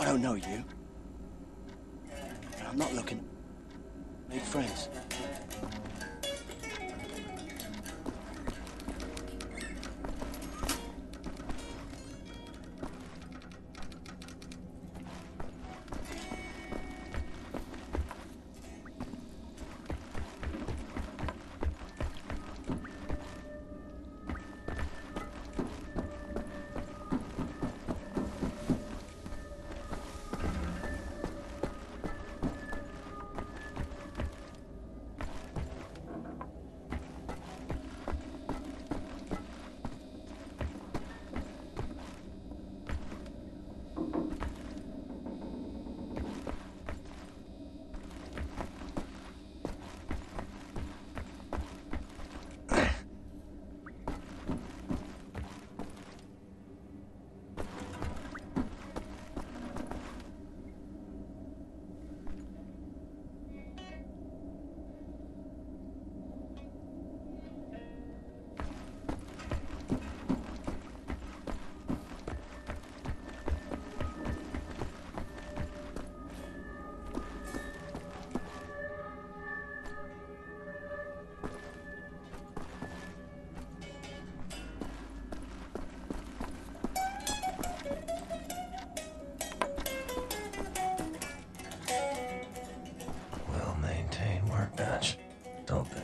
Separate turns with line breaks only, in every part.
I don't know you. And I'm not looking. Make friends.
Well-maintained workbench, don't they?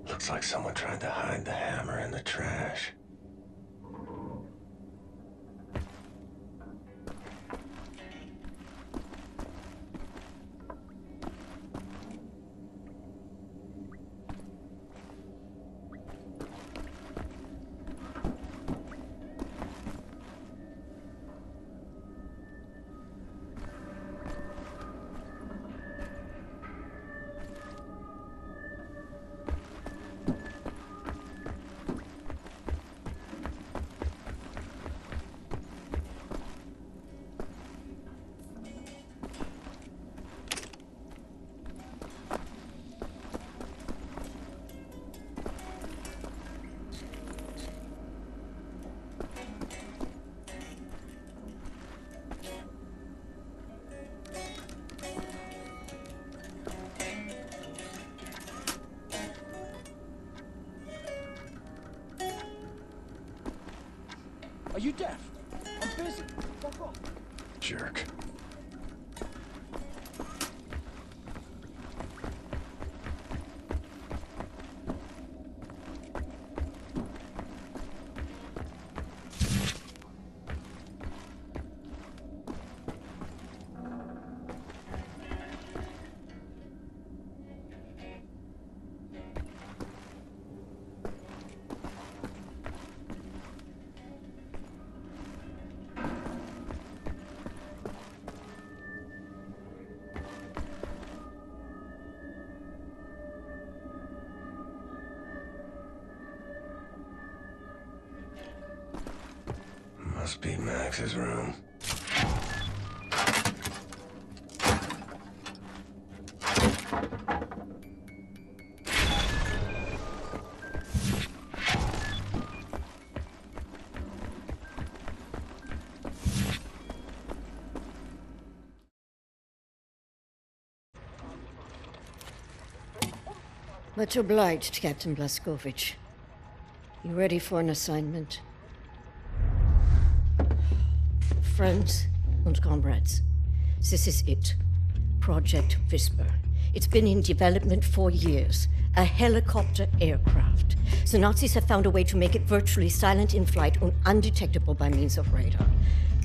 Looks like someone tried to hide the hammer in the trash.
Are you deaf? I'm busy. Fuck off.
Jerk. Must be Max's room.
Much obliged, Captain Blazkowicz. You ready for an assignment? Friends and comrades, this is it. Project Whisper. It's been in development for years. A helicopter aircraft. The Nazis have found a way to make it virtually silent in flight and undetectable by means of radar.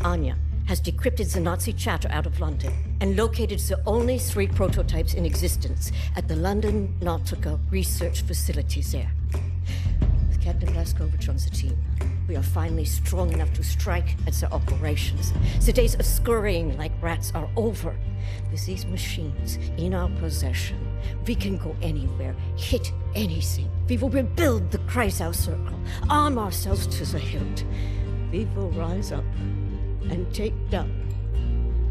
Anya has decrypted the Nazi chatter out of London and located the only 3 prototypes in existence at the London Nautica research facilities there. With Captain Blazkowicz on the team, we are finally strong enough to strike at their operations. The days of scurrying like rats are over. With these machines in our possession, we can go anywhere, hit anything. We will rebuild the Kreisau Circle, arm ourselves to the hilt. We will rise up and take down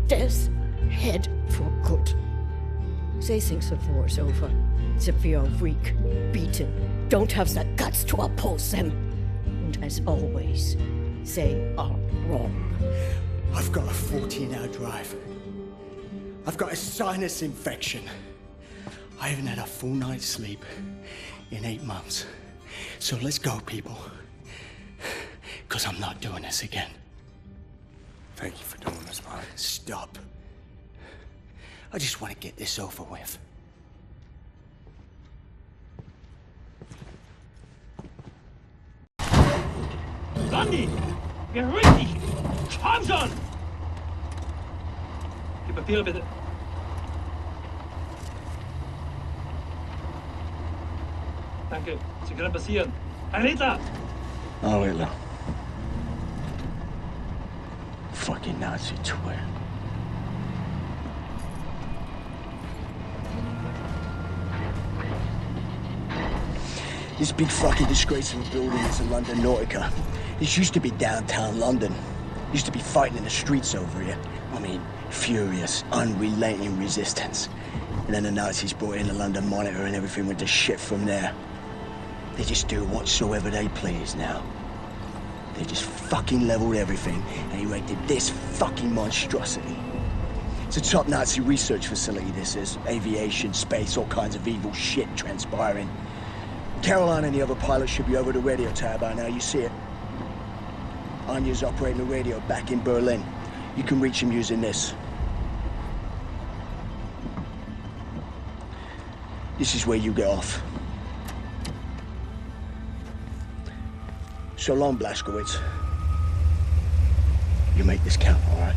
death's head for good. They think the war's over, that we are weak, beaten, don't have the guts to oppose them. And as always, they are wrong.
I've got a 14-hour drive. I've got a sinus infection. I haven't had a full night's sleep in 8 months. So let's go, people. Because I'm not doing this again.
Thank you for doing this, man.
Stop. I just want to get this over with.
Randy! Beruhig dich! Komm schon! Die Papiere bitte. Danke. Sie können passieren. Ein Hitler!
Oh, Hitler. Fucking Nazi twit. This big fucking disgraceful building is the London Nautica. This used to be downtown London. Used to be fighting in the streets over here. I mean, furious, unrelenting resistance. And then the Nazis brought in the London Monitor and everything went to shit from there. They just do whatsoever they please now. They just fucking leveled everything and erected this fucking monstrosity. It's a top Nazi research facility, this is. Aviation, space, all kinds of evil shit transpiring. Caroline and the other pilots should be over the radio tower by now, you see it. Anya's operating the radio back in Berlin. You can reach him using this. This is where you get off. So long, Blazkowicz. You make this count, all right?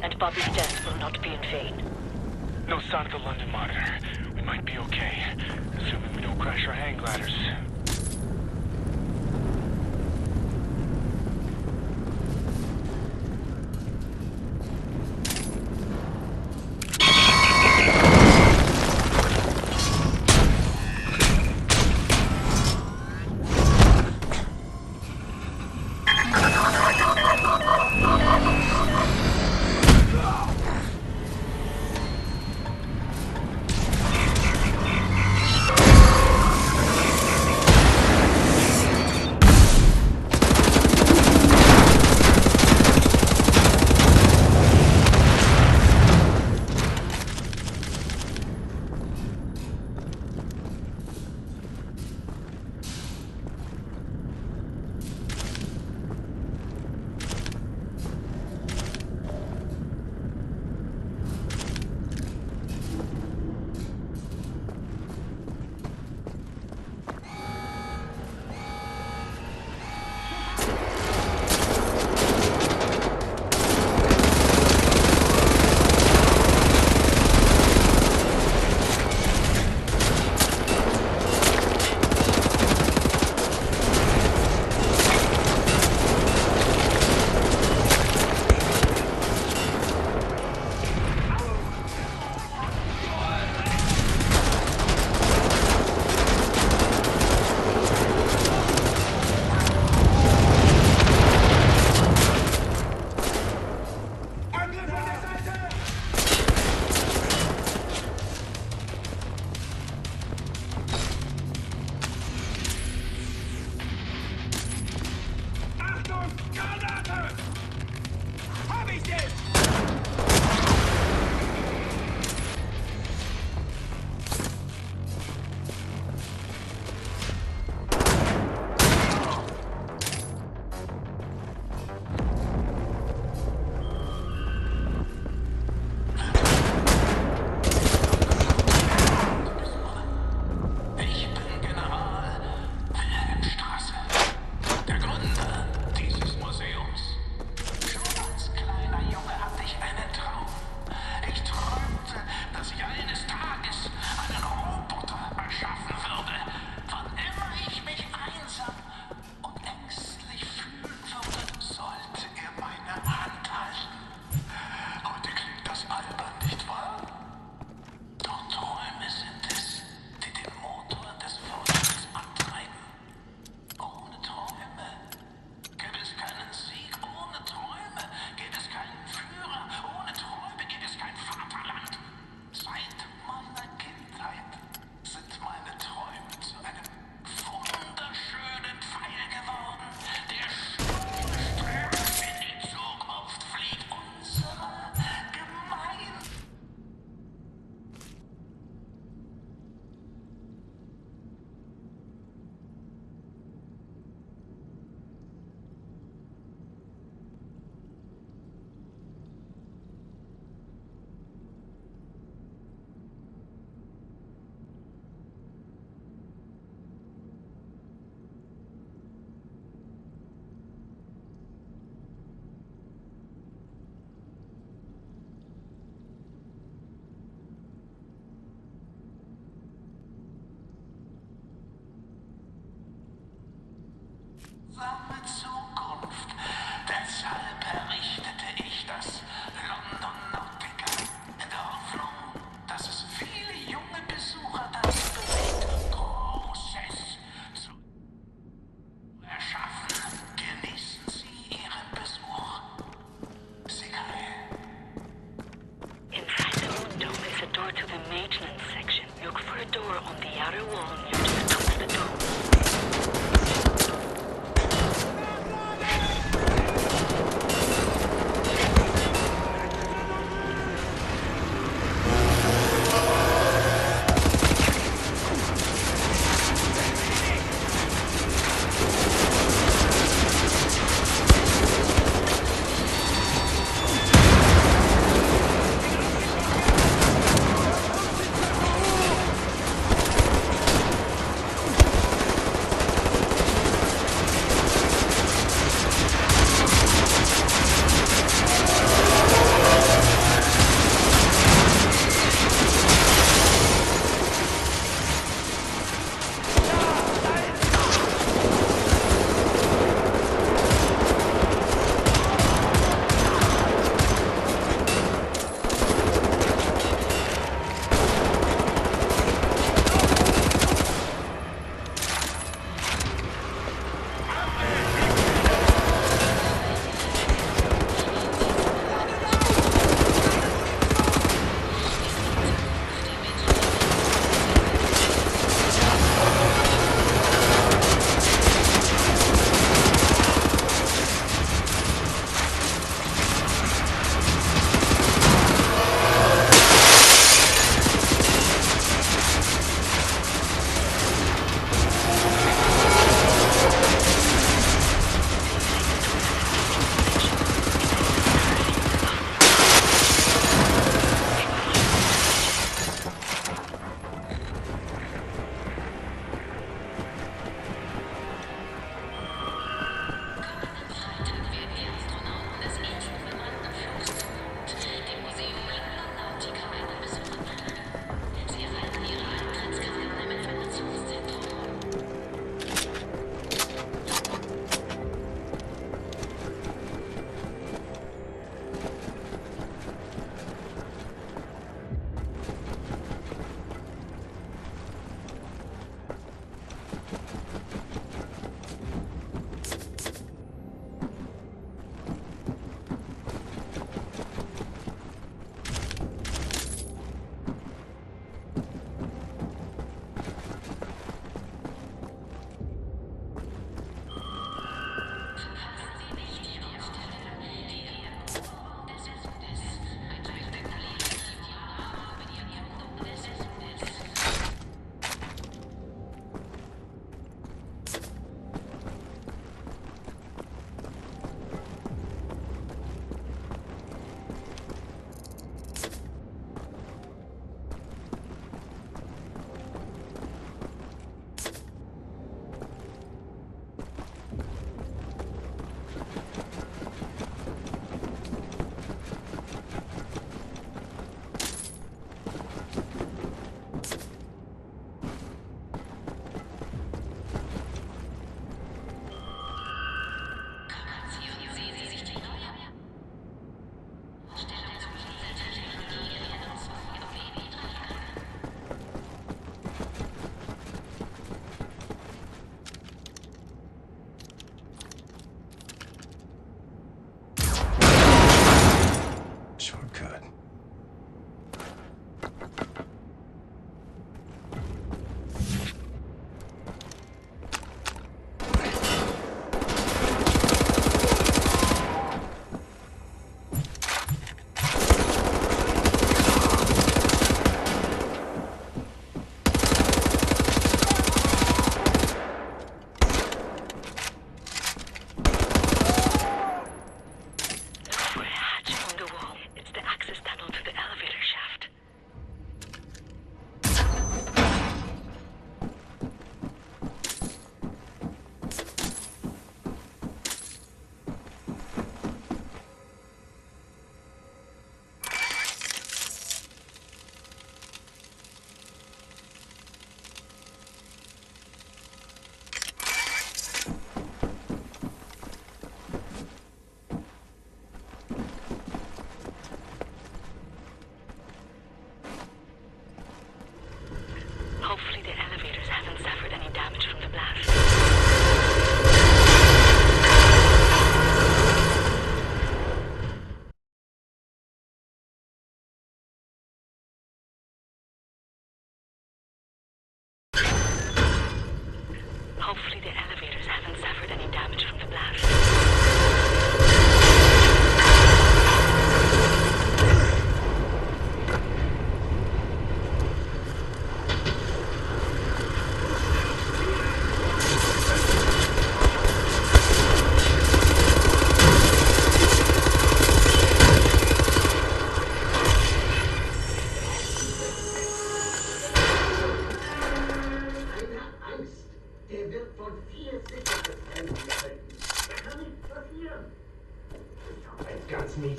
and Bobby's death will not be in vain.
No sign of the London monitor. We might be okay, assuming we don't crash our hang gliders.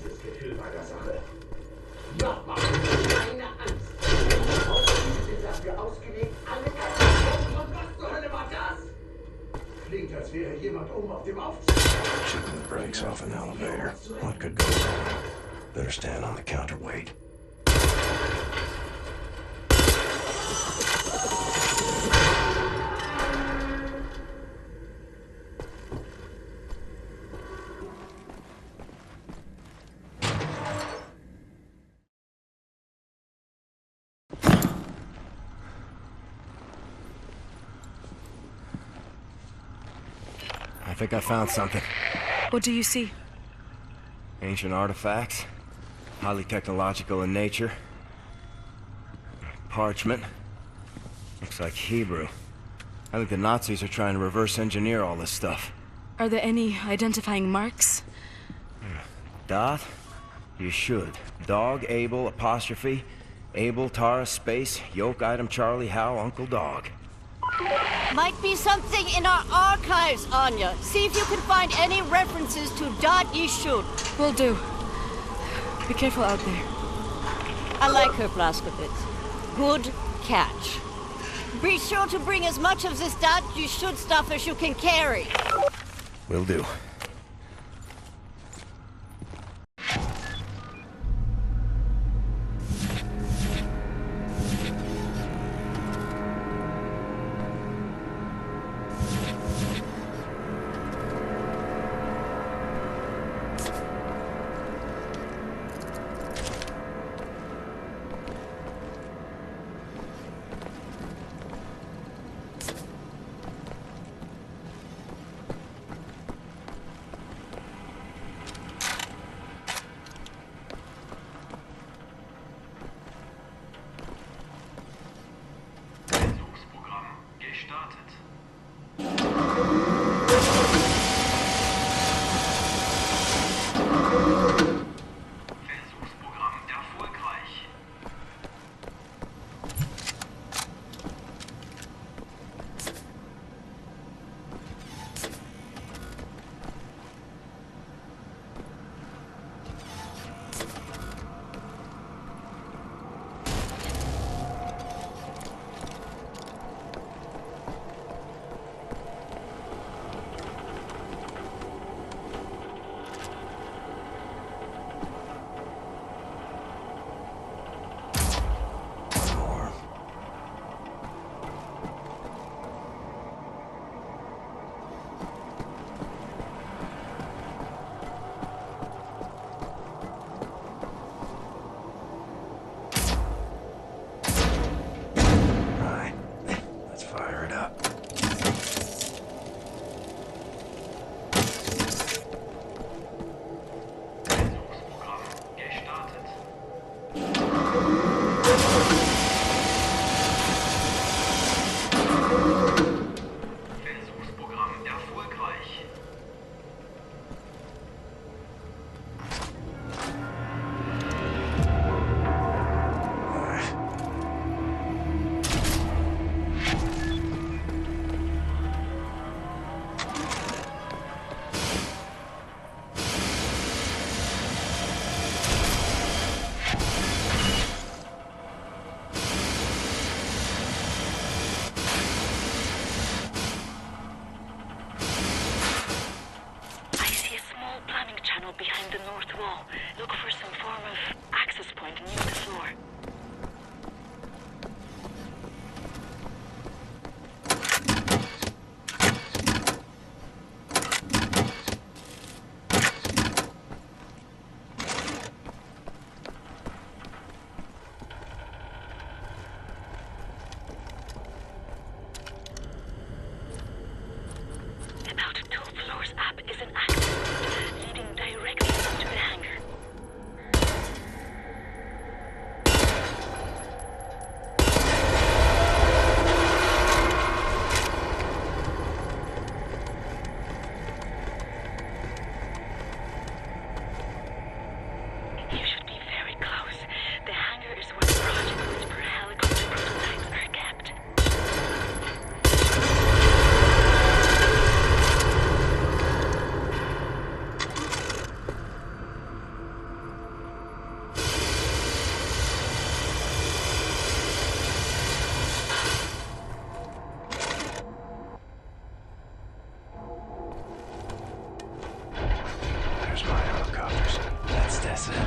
gutes Gefühl bei der Sache. Nochmal, keine Angst. Die Aufgaben sind dafür ausgelegt, alle Katastrophen. Und was zur Hölle war das? Klingt, als wäre jemand oben auf dem Aufzug.
Chipping the brakes off an elevator. What could go wrong? Better stand on the counterweight.
I think I found something.
What do you see?
Ancient artifacts. Highly technological in nature. Parchment. Looks like Hebrew. I think the Nazis are trying to reverse engineer all this stuff.
Are there any identifying marks?
Dot? You should. Dog, Abel, apostrophe. Abel, Tara, space, yoke, item, Charlie, Hal, Uncle Dog.
Might be something in our archives, Anya. See if you can find any references to Dot Yishud.
Will do. Be careful out there.
I like her, Blazkowicz. Good catch. Be sure to bring as much of this Dot Yishud stuff as you can carry.
Will do.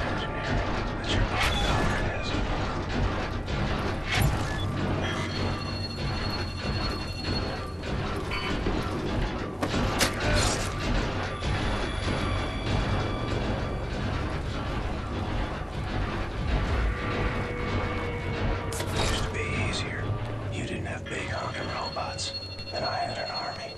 engineering that your father has. Used to be easier. You didn't have big honking robots, and I had an army.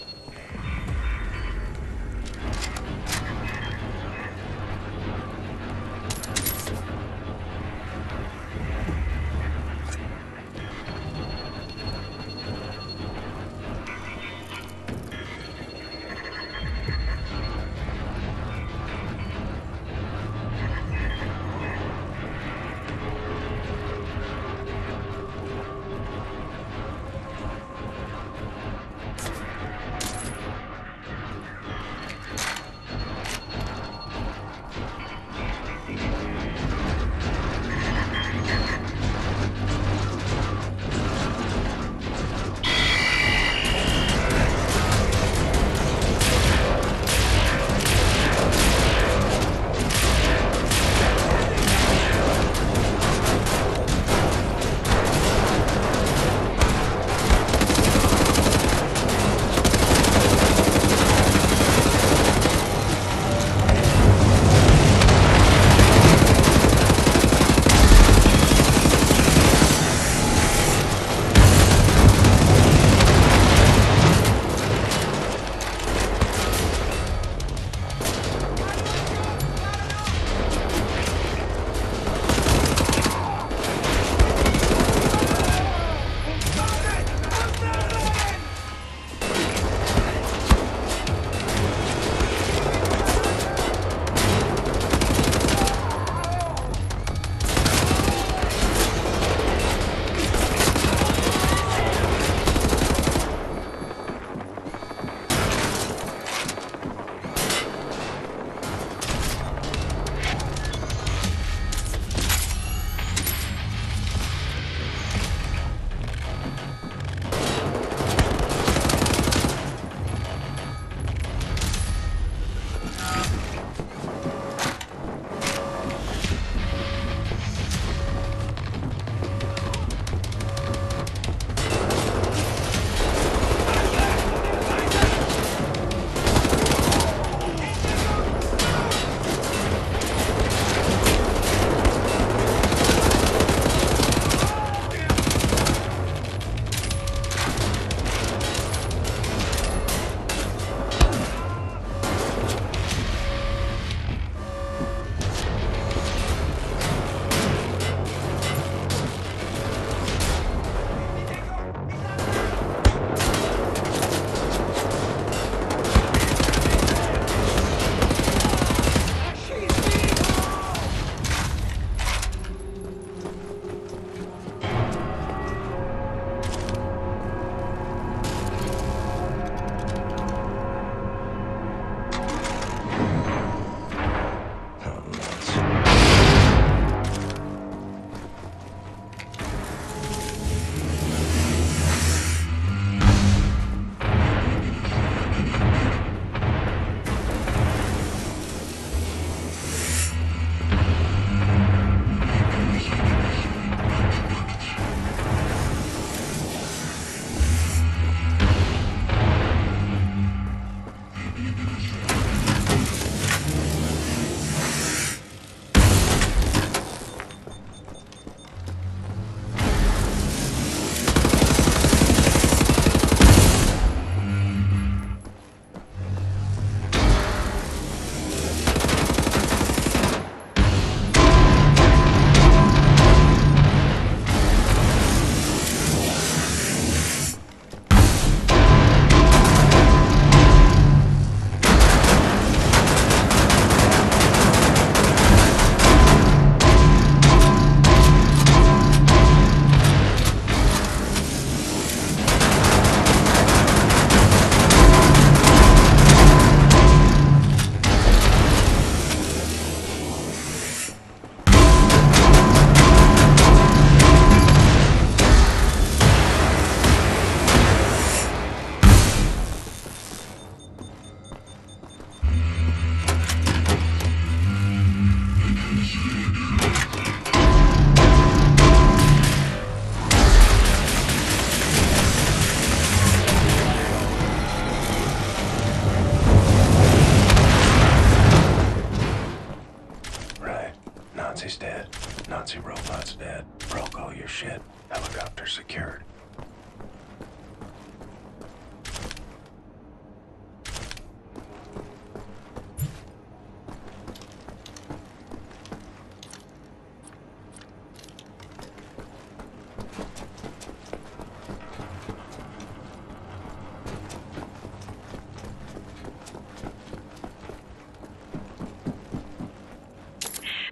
Right. Nazi's dead. Nazi robot's dead. Broke all your shit. Helicopter secured.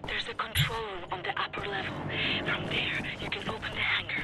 There's a control room on the upper level. From there, you can open the hangar.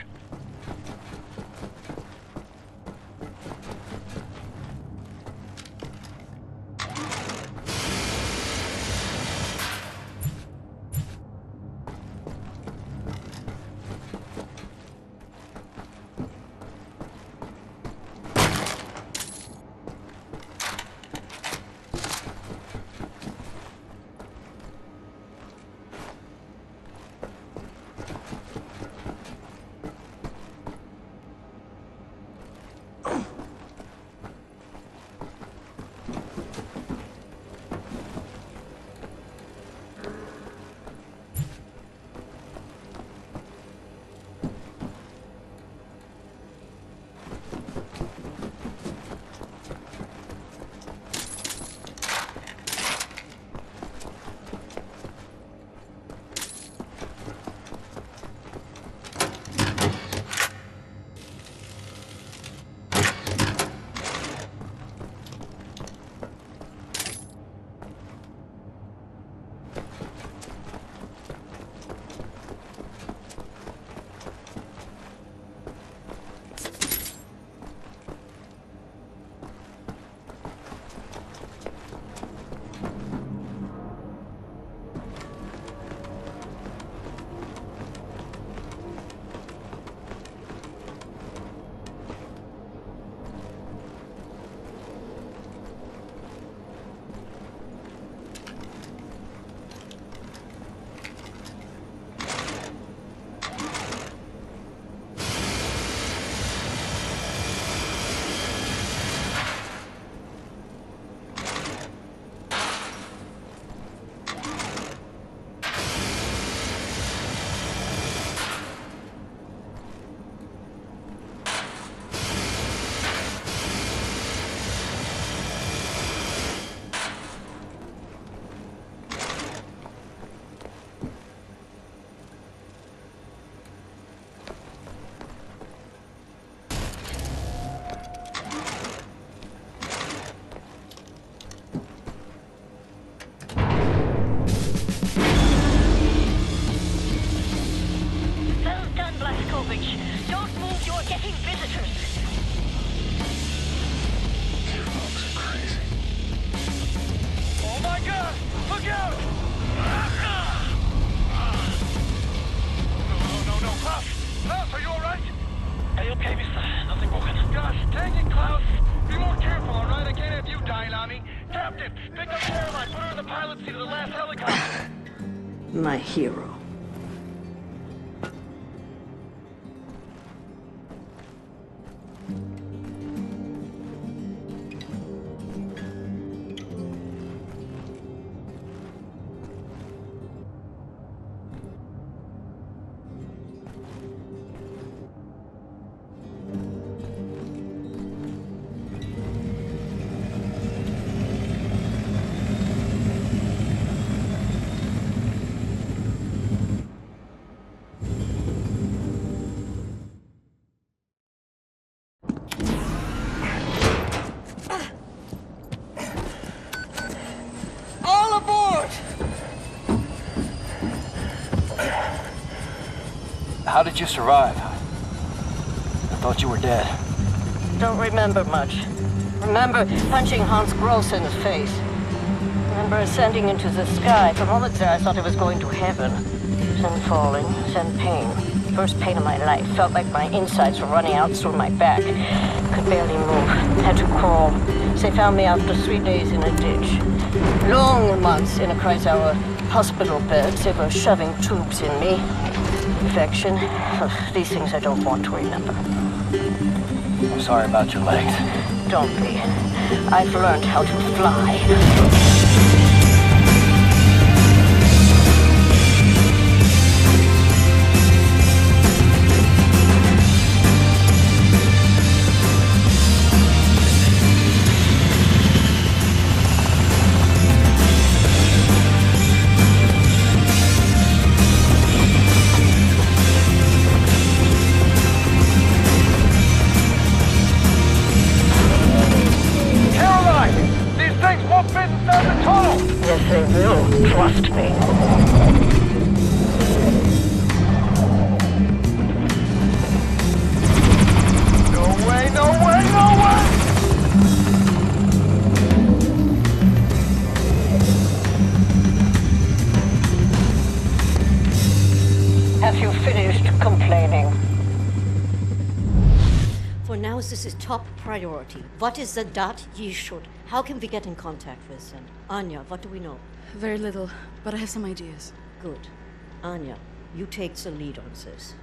Don't move, you're getting visitors.
You folks are crazy.
Oh my god! Look out! No, Klaus! Klaus, are you alright? Are you okay, mister? Nothing broken. Gosh, take it, Klaus. Be more careful, alright? I can't have you dying on me. Captain, pick up Caroline, put her in the pilot seat of the last helicopter.
My hero.
How did you survive? I thought you were dead.
Don't remember much. Remember punching Hans Gross in the face. Remember ascending into the sky. For moments there I thought I was going to heaven. Then falling, then pain. First pain of my life. Felt like my insides were running out through my back. Could barely move. Had to crawl. They found me after 3 days in a ditch. Long months in a Kreisauer Hospital beds, they were shoving tubes in me. Infection. These things I don't want to remember.
I'm sorry about your legs.
Don't be. I've learned how to fly. Yes, they will. Trust me.
No way, no way, no way!
Have you finished complaining? For now, this is top priority. What is the dot ye should? How can we get in contact with them? Anya, what do we know?
Very little, but I have some ideas.
Good. Anya, you take the lead on this.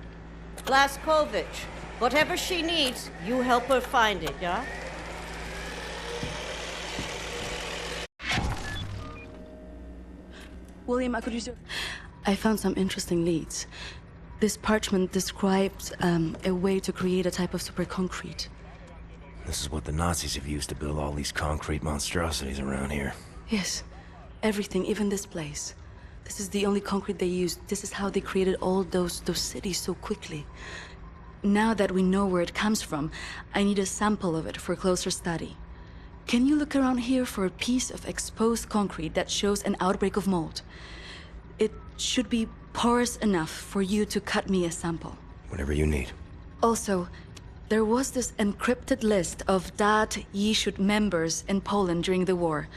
Blaskovich, whatever she needs, you help her find it, yeah?
William, I could use your... I found some interesting leads. This parchment describes a way to create a type of super concrete.
This is what the Nazis have used to build all these concrete monstrosities around here.
Yes. Everything, even this place. This is the only concrete they used. This is how they created all those cities so quickly. Now that we know where it comes from, I need a sample of it for closer study. Can you look around here for a piece of exposed concrete that shows an outbreak of mold? It should be porous enough for you to cut me a sample.
Whatever you need.
Also, there was this encrypted list of Dat Yishud members in Poland during the war.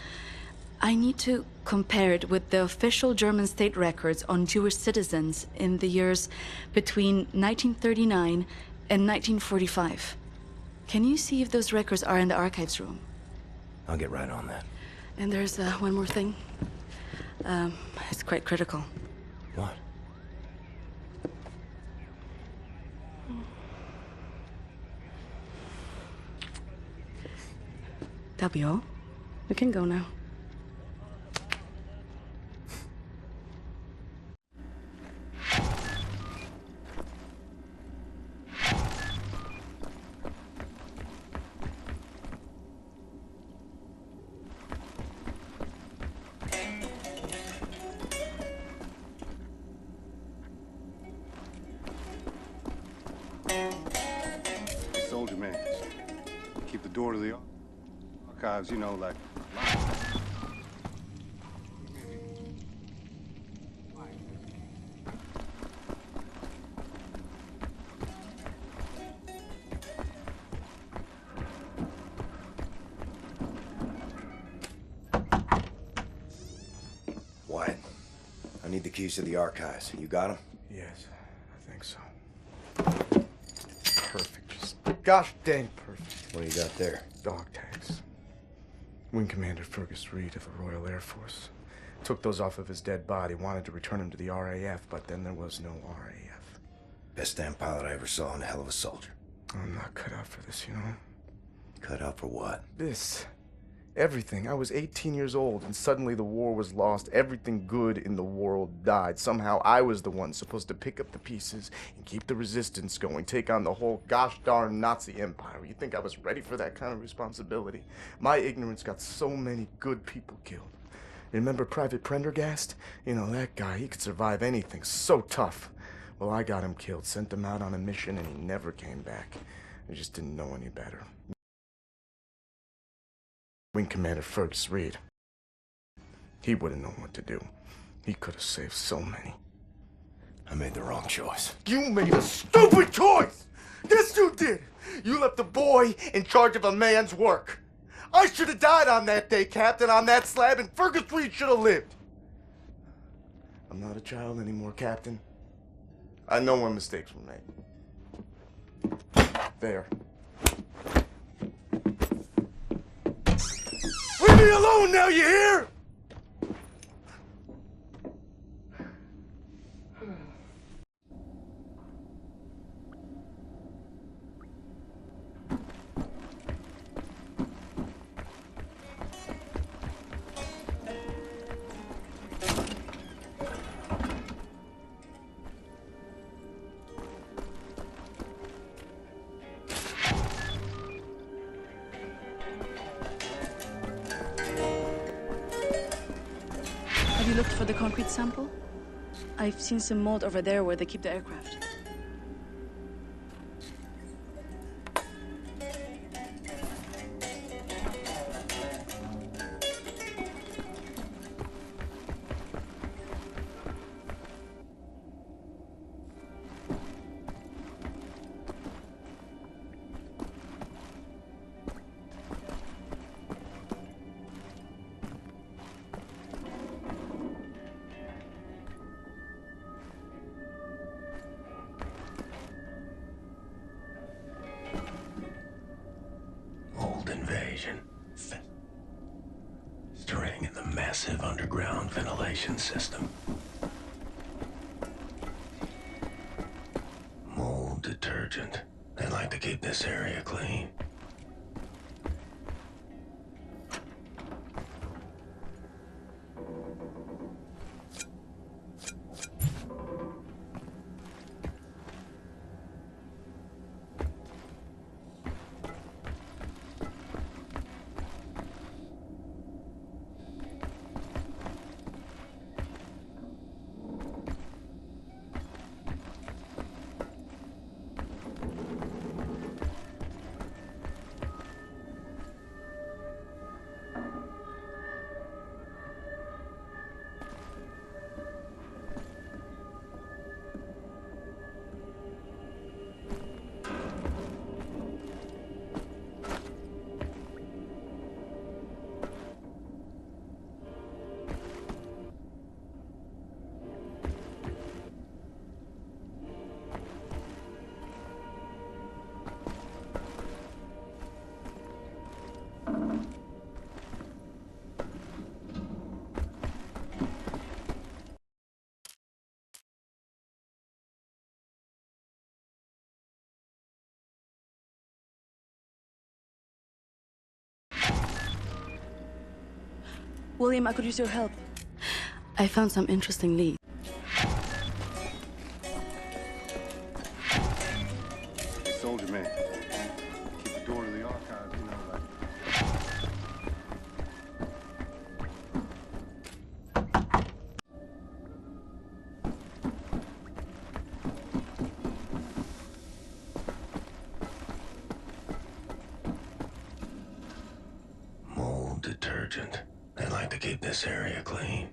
I need to compare it with the official German state records on Jewish citizens in the years between 1939 and 1945. Can you see if those records are in the archives room?
I'll get right on that.
And there's one more thing. It's quite critical.
What?
That'll be all. We can go now.
Soldier man. Keep the door to the archives, you know, like...
Wyatt, I need the keys to the archives. You got them?
Yes, I think so. Perfect. Just gosh dang perfect.
What do you got there?
Dog tags. Wing Commander Fergus Reed of the Royal Air Force. Took those off of his dead body, wanted to return him to the RAF, but then there was no RAF.
Best damn pilot I ever saw and a hell of a soldier.
I'm not cut out for this, you know?
Cut out for what?
This. Everything. I was 18 years old, and suddenly the war was lost. Everything good in the world died. Somehow I was the one supposed to pick up the pieces and keep the resistance going, take on the whole gosh darn Nazi empire. You think I was ready for that kind of responsibility? My ignorance got so many good people killed. Remember Private Prendergast? You know, that guy, he could survive anything. So tough. Well, I got him killed, sent him out on a mission, and he never came back. I just didn't know any better. Wing Commander Fergus Reed. He would have known what to do. He could have saved so many.
I made the wrong choice.
You made a stupid choice! Yes, you did! You left a boy in charge of a man's work. I should have died on that day, Captain, on that slab, and Fergus Reed should have lived. I'm not a child anymore, Captain. I know when mistakes were made. There. Leave me alone now, you hear?
Have you looked for the concrete sample? I've seen some mold over there where they keep the aircraft.
Invasion. Festering in the massive underground ventilation system. Mold detergent. They like to keep this area clean.
William, I could use your help. I found some interesting leads.
Hey, soldier man. Keep the door to the archives, you know, like...
Mold detergent. They like to keep this area clean.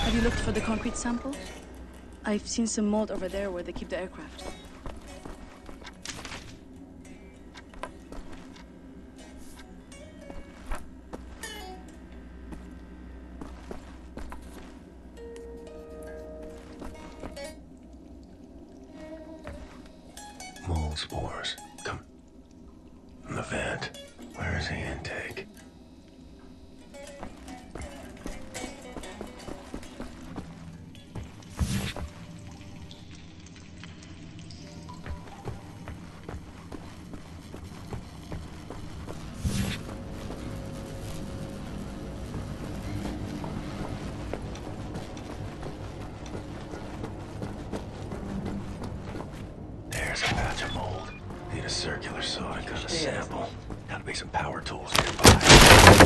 Have you looked for the concrete sample? I've seen some mold over there where they keep the aircraft.
Mold spores. Come. From the vent. Where is the intake? There's a patch of mold. Need a circular saw to cut a sample. Gotta be some power tools nearby.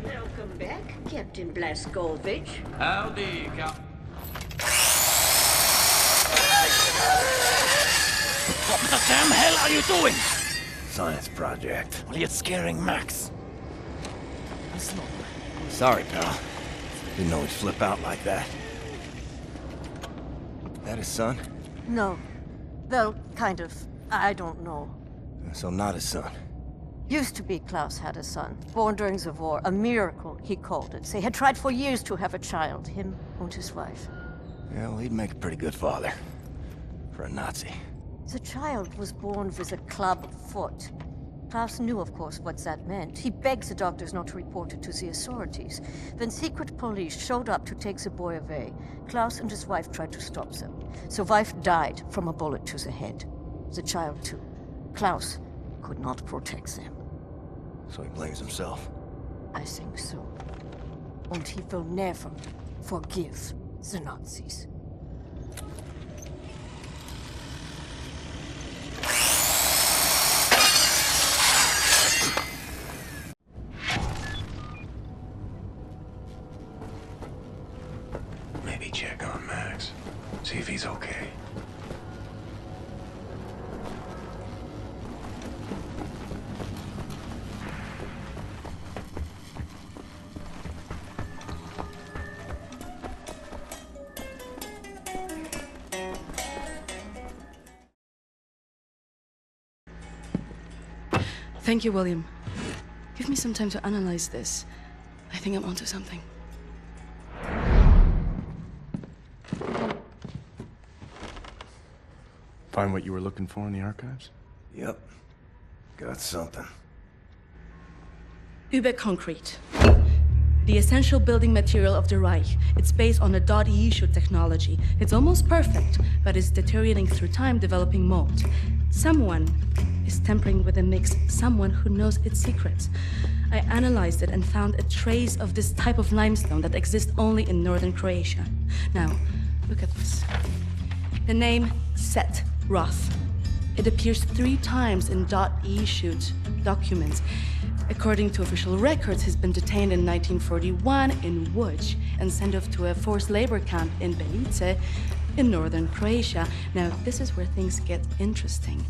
Welcome back, Captain Blazkowicz.
Howdy,
What the damn hell are you doing? Science project.
Well, you're scaring Max.
Sorry, pal. Didn't know he'd flip out like that. That his son?
No. Well, kind of. I don't know.
So not his son.
Used to be Klaus had a son, born during the war. A miracle, he called it. They had tried for years to have a child, him and his wife.
Yeah, well, he'd make a pretty good father. For a Nazi.
The child was born with a club foot. Klaus knew, of course, what that meant. He begged the doctors not to report it to the authorities. When secret police showed up to take the boy away, Klaus and his wife tried to stop them. The wife died from a bullet to the head. The child, too. Klaus could not protect them.
So he blames himself.
I think so. And he will never forgive the Nazis.
Maybe check on Max. See if he's okay.
Thank you, William. Give me some time to analyze this. I think I'm onto something.
Find what you were looking for in the archives?
Yep. Got something.
Uber concrete. The essential building material of the Reich. It's based on the .E technology. It's almost perfect, but it's deteriorating through time, developing mold. Someone is tampering with the mix, someone who knows its secrets. I analyzed it and found a trace of this type of limestone that exists only in northern Croatia. Now, look at this. The name Set Roth. It appears 3 times in .E documents. According to official records, he's been detained in 1941 in Łódź and sent off to a forced labor camp in Belice in northern Croatia. Now, this is where things get interesting.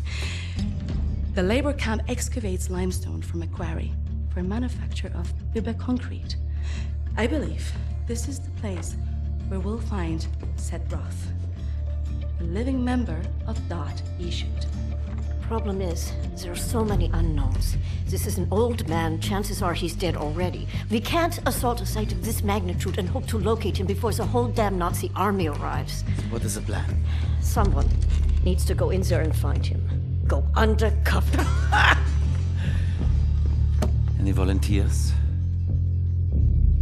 The labor camp excavates limestone from a quarry for manufacture of Biber concrete. I believe this is the place where we'll find Set Roth, a living member of .E.
Problem is, there are so many unknowns. This is an old man. Chances are he's dead already. We can't assault a site of this magnitude and hope to locate him before the whole damn Nazi army arrives.
What is the plan?
Someone needs to go in there and find him. Go undercover.
Any volunteers?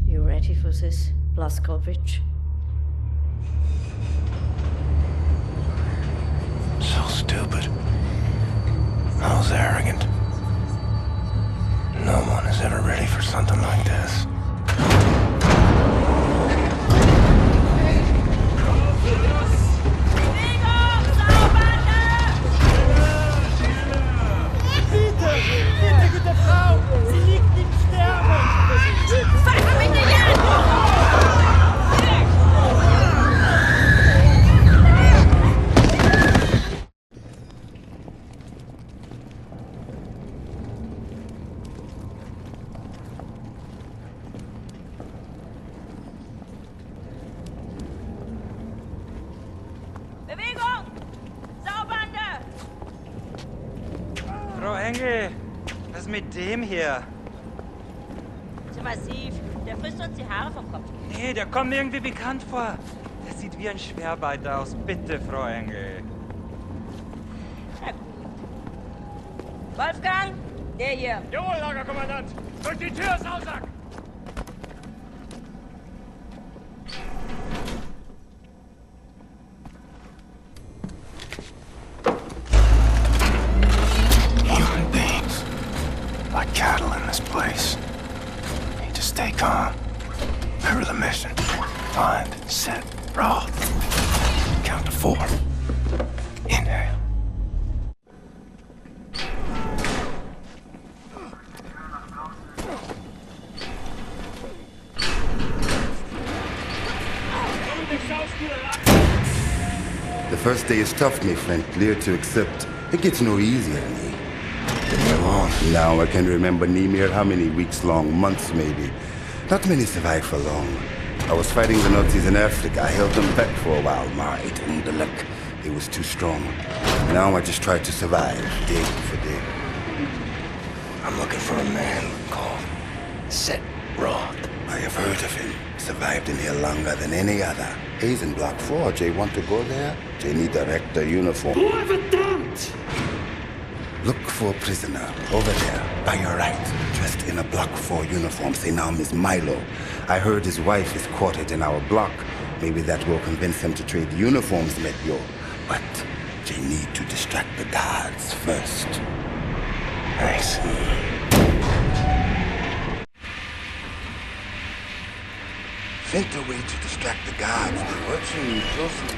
You ready for this, Blazkowicz?
So stupid. I was arrogant. No one is ever ready for something like this.
Bitte, gute Frau! Sie liegt im Sterben! Fahr mich nicht an!
Bewegung! Saubande!
Frau Engel, was ist mit dem hier?
Zu massiv. Der frisst uns die Haare vom Kopf.
Nee, der kommt mir irgendwie bekannt vor. Der sieht wie ein Schwerbeiter aus. Bitte, Frau Engel.
Na gut. Wolfgang, der hier.
Jawohl, Lagerkommandant. Durch die Tür, Sausack!
Human beings. Like cattle in this place. Need to stay calm. Remember the mission. Find, Set, Roth. Count to 4. Inhale.
The first day is tough, my friend, clear to accept. It gets no easier than me. Now I can remember Nimir how many weeks long, months maybe. Not many survive for long. I was fighting the Nazis in Africa. I held them back for a while, ma. It ain't the luck. It was too strong. Now I just try to survive, day for day.
I'm looking for a man called Set Roth.
I have heard of him. Survived in here longer than any other. He's in Block 4. Jay want to go there? Jay need a rector uniform. Look for a prisoner over there, by your right, dressed in a Block 4 uniform. Say now, Miss Milo. I heard his wife is quartered in our block. Maybe that will convince him to trade uniforms, Metyo. But they need to distract the guards first.
Nice.
Think the way to distract the guards. Watching you closely.